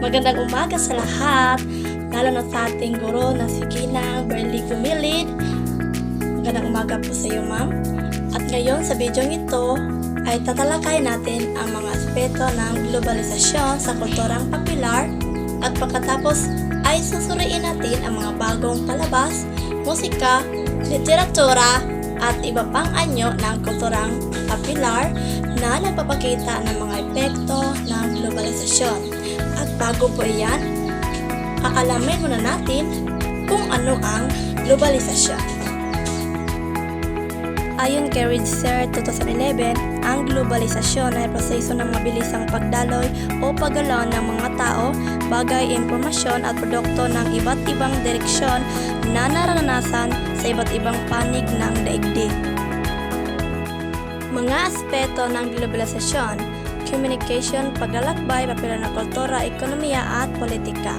Magandang umaga sa lahat, lalo na sa ating guro na si Gina Berly Gumilid. Magandang umaga po sa iyo, ma'am. At ngayon sa video ito ay tatalakay natin ang mga aspeto ng globalisasyon sa kulturang popular at pagkatapos ay susuriin natin ang mga bagong palabas, musika, literatura at iba pang anyo ng kulturang popular na nagpapakita ng mga epekto ng globalisasyon. At bago po iyan, aalamin muna natin kung ano ang globalisasyon. Ayon kay Register 2011, ang globalisasyon ay proseso ng mabilisang pagdaloy o paggalaw ng mga tao, bagay, impormasyon at produkto ng iba't ibang direksyon na nararanasan sa iba't ibang panig ng daigdig. Mga aspeto ng globalisasyon: communication, paglalakbay, papel ng kultura, ekonomiya at politika.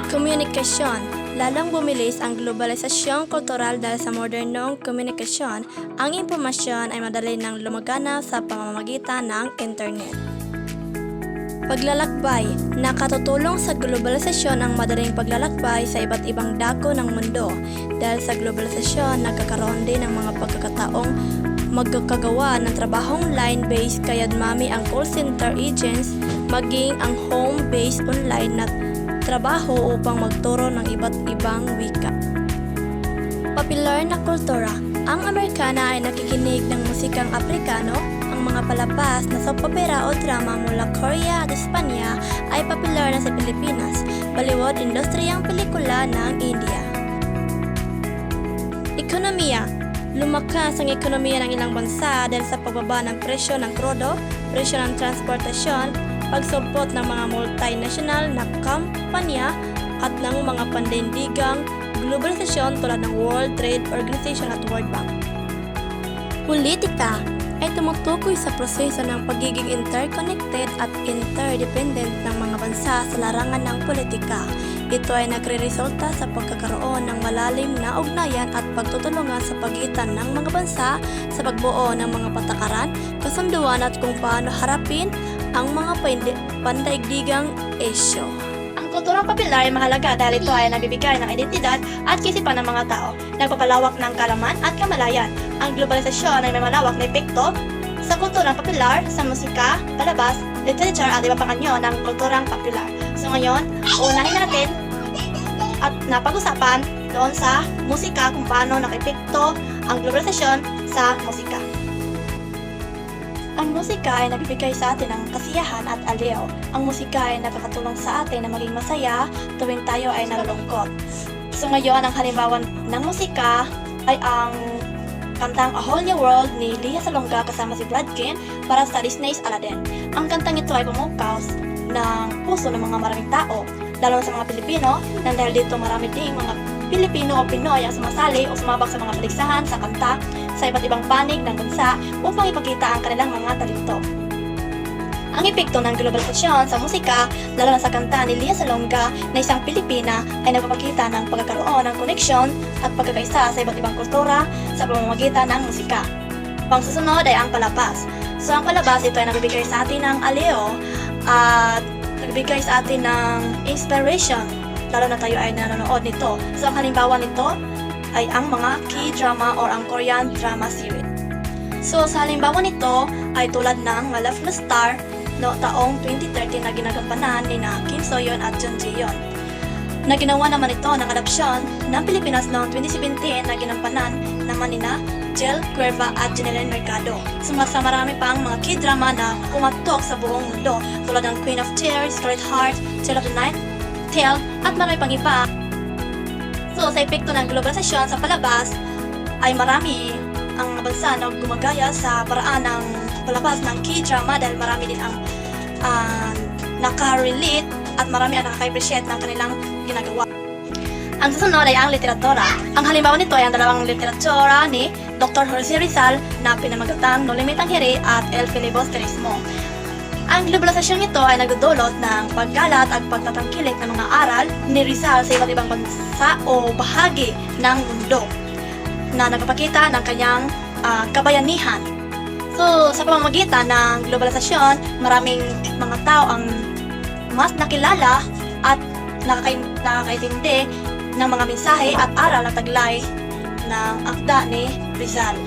Komunikasyon. Lalong bumilis ang globalisasyong kultural dahil sa modernong komunikasyon, ang impormasyon ay madali nang lumaganap sa pamamagitan ng internet. Paglalakbay. Nakatutulong sa globalisasyon ang madaling paglalakbay sa iba't ibang dako ng mundo. Dahil sa globalisasyon, nagkakaroon din ng mga pagkakataong magkakagawa ng trabahong line-based kaya dumami ang call center agents maging ang home-based online na trabaho upang magturo ng iba't ibang wika. Popular na kultura. Ang Amerikana ay nakikinig ng musikang Aprikano. Ang mga palabas na soap opera o drama mula Korea at Espanya ay popular na sa Pilipinas. Bollywood industriyang pelikula ng India. Ekonomiya. Lumakas ang ekonomiya ng ilang bansa dahil sa pagbaba ng presyo ng krudo, presyo ng transportasyon, pagsupot ng mga multinational na kampanya at ng mga pandaigdigang globalisasyon tulad ng World Trade Organization at World Bank. Politika ay tumutukoy sa proseso ng pagiging interconnected at interdependent ng mga bansa sa larangan ng politika. Ito ay nagre-resulta sa pagkakaroon ng malalim na ugnayan at pagtutulungan sa pagitan ng mga bansa sa pagbuo ng mga patakaran, kasunduan at kung paano harapin ang mga pandaigdigang isyu. Ang kulturang popular ay mahalaga dahil ito ay nagbibigay ng identidad at kisipan ng mga tao, nagpapalawak ng kalaman at kamalayan. Ang globalisasyon ay may malawak na epekto sa kulturang popular, sa musika, palabas, literature at iba pang anyo ng kulturang popular. So ngayon, uunahin natin at napag-usapan doon sa musika kung paano nakepekto ang globalisasyon sa musika. Ang musika ay nagbibigay sa atin ng kasiyahan at aliw. Ang musika ay nakakatulong sa atin na maging masaya tuwing tayo ay nalulungkot. So ngayon, ang halimbawa ng musika ay ang kantang A Whole New World ni Lea Salonga kasama si Brad Ken para sa Disney's Aladdin. Ang kantang ito ay pumukaws ng puso ng mga maraming tao, lalo sa mga Pilipino, nang dahil dito marami ding mga Pilipino o Pinoy ang sumasali o sumabak sa mga paligsahan sa kanta sa iba't ibang panig ng bansa upang ipakita ang kanilang mga talento. Ang epekto ng globalisasyon sa musika, lalo na sa kanta ni Lea Salonga na isang Pilipina, ay nagpapakita ng pagkakaroon ng koneksyon at pagkakaisa sa iba't ibang kultura sa pamamagitan ng musika. Pangsusunod ay ang palabas. So ang palabas, ito ay nagbibigay sa atin ng aliw at nagbibigay sa atin ng inspiration, lalo na tayo ay nanonood nito. So ang halimbawa nito ay ang mga K-drama or ang Korean drama series. So sa halimbawa nito ay tulad ng My Love na Star no taong 2013 na ginagampanan ni Kim So-yeon at Jung Ji-yeon. Na ginawa naman ito ng adapsyon ng Pilipinas noong 2017 na ginampanan naman ni Jel Cuerva at Jeneline Mercado. Sumasa marami pang mga K-drama na kumatok sa buong mundo tulad ng Queen of Tears, Scarlet Heart, Tale of the Night Tale at marami pang iba. So sa epekto ng globalisasyon sa palabas ay marami ang bansa na gumagaya sa paraan ng palabas ng K-drama dahil marami din ang nakarelate at marami ang nakaka-appreciate ng kanilang ginagawa. Ang susunod ay ang literatura. Ang halimbawa nito ay ang dalawang literatura ni Dr. Jose Rizal na pinamagatang No Limitang Hiri at El Filibusterismo. Ang globalisasyon nito ay nagdudulot ng paggalat at pagtatangkilik ng mga aral ni Rizal sa iba't ibang bansa o bahagi ng mundo na nagpapakita ng kanyang kabayanihan. So, sa pamamagitan ng globalisasyon, maraming mga tao ang mas nakilala at nakakaintindi ng mga mensahe at aral na taglay ng akda ni Rizal.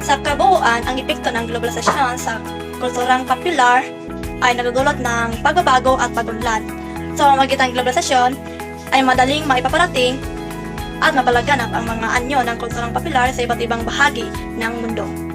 Sa kabuuan, ang epekto ng globalisasyon sa kulturang popular ay nagdudulot ng pagbabago at pagunlad. Sa pamamagitan ng globalisasyon ay madaling maipaparating at mapalaganap ang mga anyo ng kulturang popular sa iba't ibang bahagi ng mundo.